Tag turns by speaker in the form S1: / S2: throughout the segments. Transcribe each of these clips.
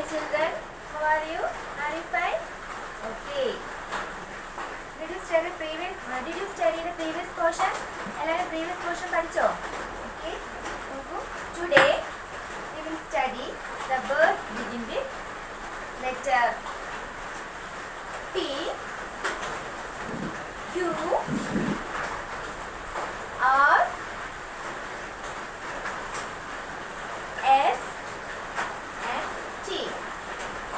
S1: children. How are you? Are you fine? Okay. Did you study the previous portion? Ella previous portion പഠിച്ചോ? Okay. Today we will study the words begin with letter P, Q, R, S and T.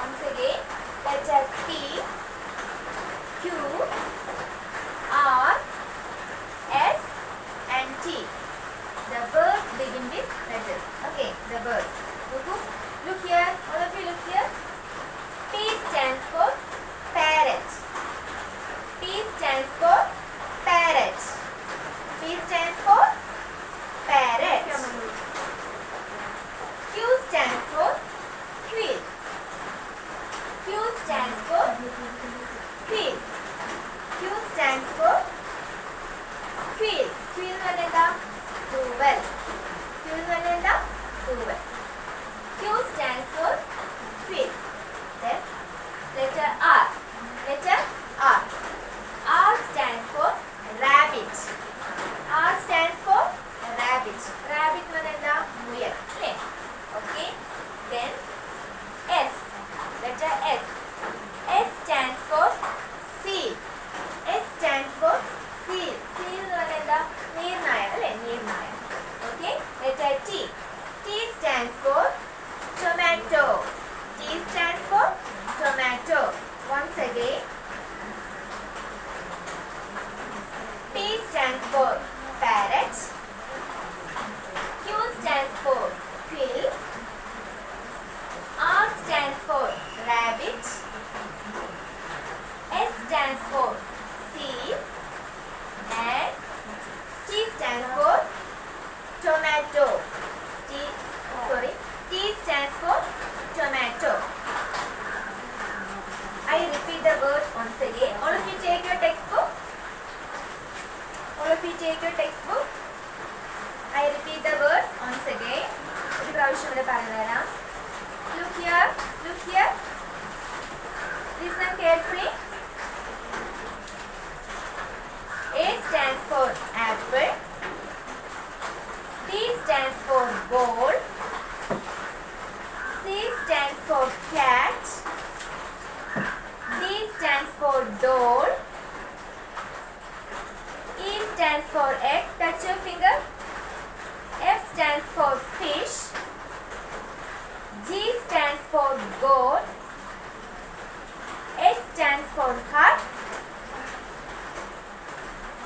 S1: Once again, letter P, Q, R, S and T. The words begin with letters. Okay, the words. Look here. All of you look here. P stands for parrot. P stands for parrot. P stands for parrot. Q stands for quill. Q stands for quill. Q stands for quill. Quill vanilla. Towel. Quill vanilla. Towel. Q stands for quill. Then letter R. Letter R. R stands for rabbit. R stands for rabbit. Rabbit vanilla. Muyal. Okay. Then S. Letter S. S stands for seal. S stands for seal. Seal vanilla. Neernaya. Neernaya. Okay. Letter T. T stands for tomato. T stands for tomato. Once again. P stands for parrot. Q stands for quill. R stands for rabbit. S stands for seal. And T stands for tomato. T stands for tomato. I repeat the words once again. All of you take your textbook. All of you take your textbook. I repeat the words once again. Look here. Look here. Listen carefully. A stands for apple. B stands for ball. C stands for cat. D stands for doll. E stands for egg. Touch your finger. F stands for fish. G stands for goat. H stands for hut.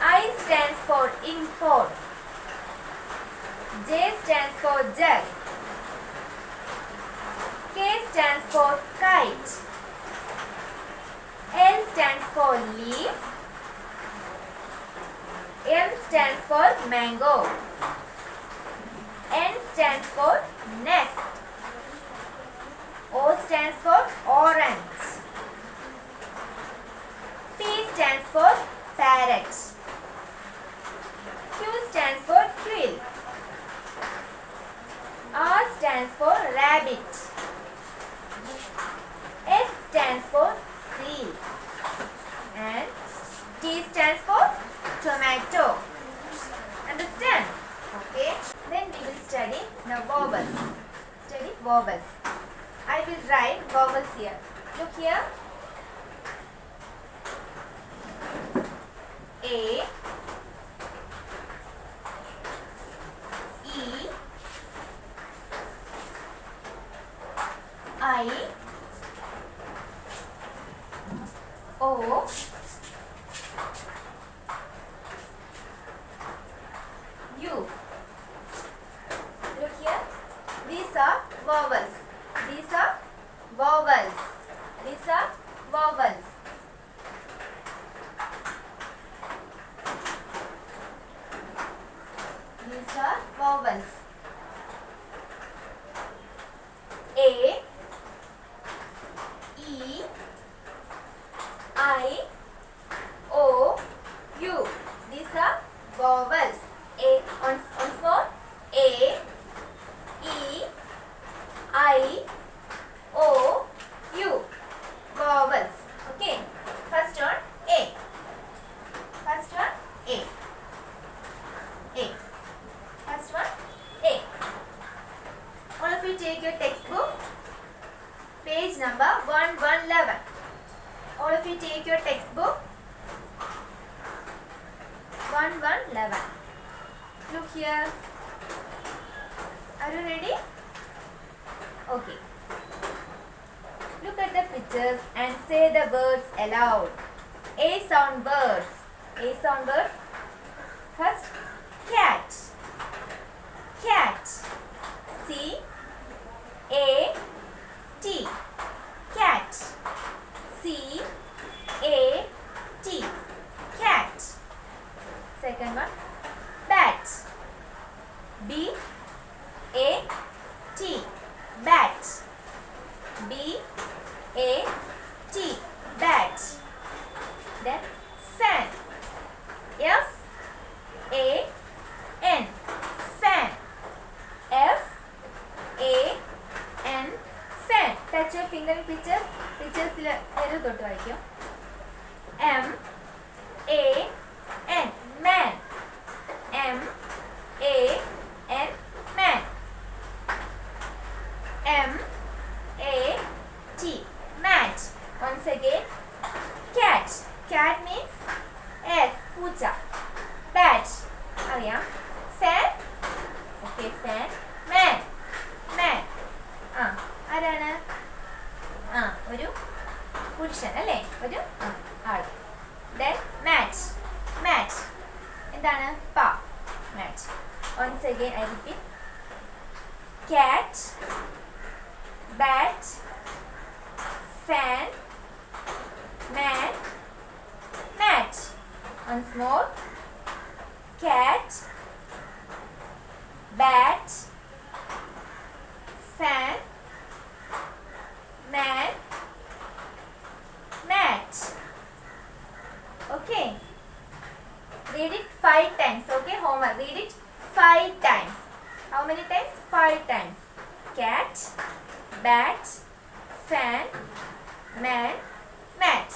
S1: I stands for import. J stands for jug. K stands for kite. L stands for leaf. M stands for mango. N stands for nest. O stands for orange. P stands for parrot. Q stands for quill. R stands for rabbit. S stands for seal. And T stands for tomato. Understand? Okay. Then we will study the vowels. Study vowels. I will write vowels here. Look here. A, E, I, O, U. Look here. These are vowels. These are vowels. These are vowels. These are vowels. A, E, I, O, U. These are vowels. Once more. A, E, I, O, textbook, page number 111. All of you take your textbook, 111. Look here. Are you ready? Okay. Look at the pictures and say the words aloud. A sound words. A sound words. First, cat. Cat. C A T. Cat. C A T. Cat. Second one, bat. B A T. Bat. B A T. Bat. Then fan. F A N. Fan. F A N. Fan. Touch your finger in pictures. Pictures M A N. Man. M A N. Man. M A T. Mat. Once again, cat. Cat means S. Pucha. Bat. Ariyam. Fan. Okay, fan. Man. Man. ആരാണ് ഒരു പുരുഷൻ അല്ലേ, ഒരു ആൾ. Then mat. Mat എന്താണ്? പാ. Mat. Once again I repeat. Cat, bat, fan, man, mat. Once more. Cat, bat, fan, man, mat. Okay. Read it 5 times. Okay, homework. Read it 5 times. How many times? 5 times. Cat, bat, fan, man, mat.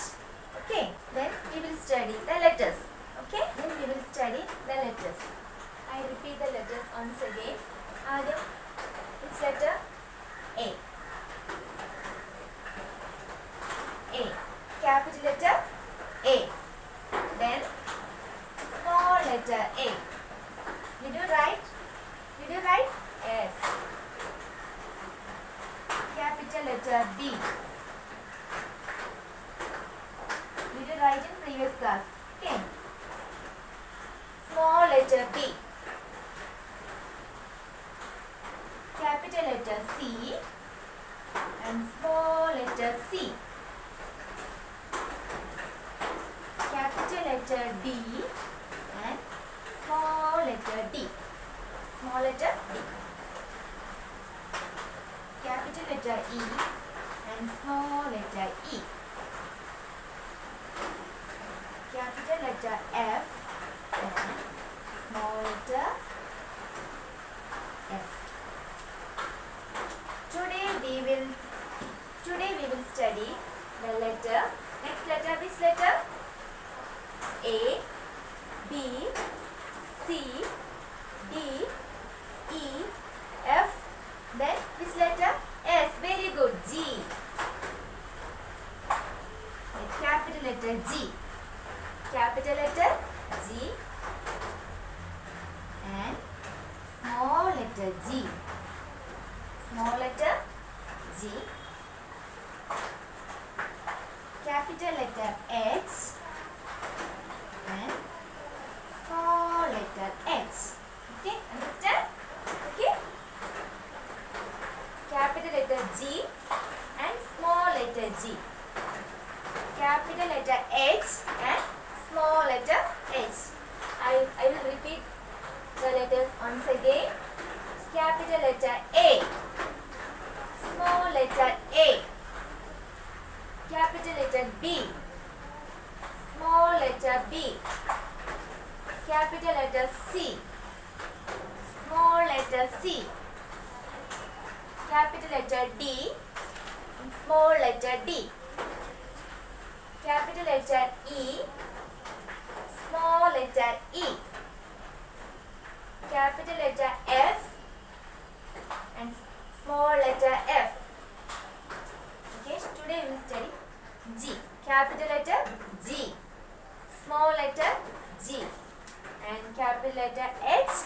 S1: Okay. Then we will study the letters. Okay. Then we will study the letters. I repeat the letters once again. Adam, which letter? A. A. Capital letter A. Then small letter A. Did you write? Did you write? Yes. Capital letter B. Did you write in previous class? Okay. Small letter B. Capital letter C and small letter C. Capital letter D and small letter D. Small letter D. Capital letter E and small letter E. Capital letter F and small letter F. Today we will study the letter. Next letter, which letter? A, B, C, D, E, F. Then which letter? S. Very good. G. Capital letter G. Capital letter G and small letter G. Small letter G. Capital letter H and small letter H. Okay, understand? Okay. Capital letter G and small letter G. Capital letter H and small letter H. I will repeat the letters once again. Capital letter A. Small letter A. Capital letter B. Small letter B. Capital letter C. Small letter C. Capital letter D. Small letter D. Capital letter E. Small letter E. Capital letter F and small letter F. Okay, today we will study G. Capital letter G, small letter G, and capital letter H,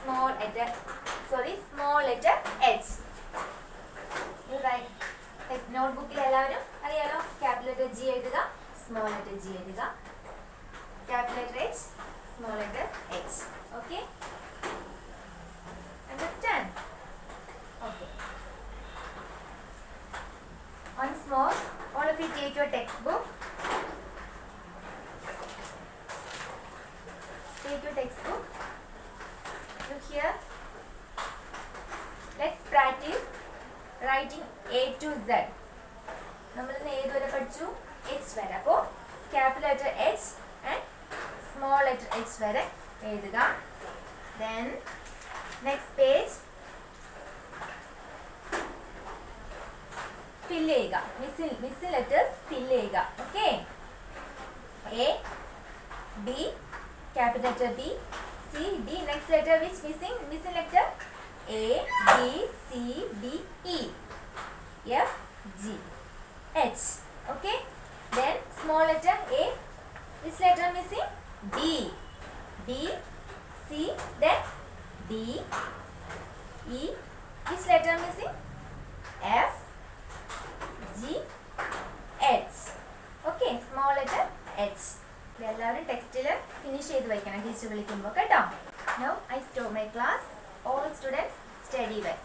S1: small letter H. You write notebookil ellavarum ariyalo capital letter G ezhuka, small letter G ezhuka, capital letter H, small letter H. Okay, understand? Okay, once more, all of you take your textbook. Take your textbook. Look here. Let's practice writing A to Z. നമ്മൾ ഇന്ന് ഏതുവരെ പഠിച്ചു? H വരെ. അപ്പോൾ capital letter H and small letter H വരെ എഴുതുക. Then next page fill ചെയ്യുക. missing letters fill ചെയ്യുക. Okay. A, B, capital letter B, C, D. Next letter which missing letter? A, B, C, D, E, F, G, H. Okay. Then small letter A. Which letter missing? D. B, C. Then D, E. Which letter missing? F, G, H. Okay. Small letter H. എല്ലാവരും ടെക്സ്റ്റിൽ finish ചെയ്ത് വയ്ക്കണം teacher വിളിക്കുമ്പോൾ കേട്ടോ. Now I stop my class. All students study well.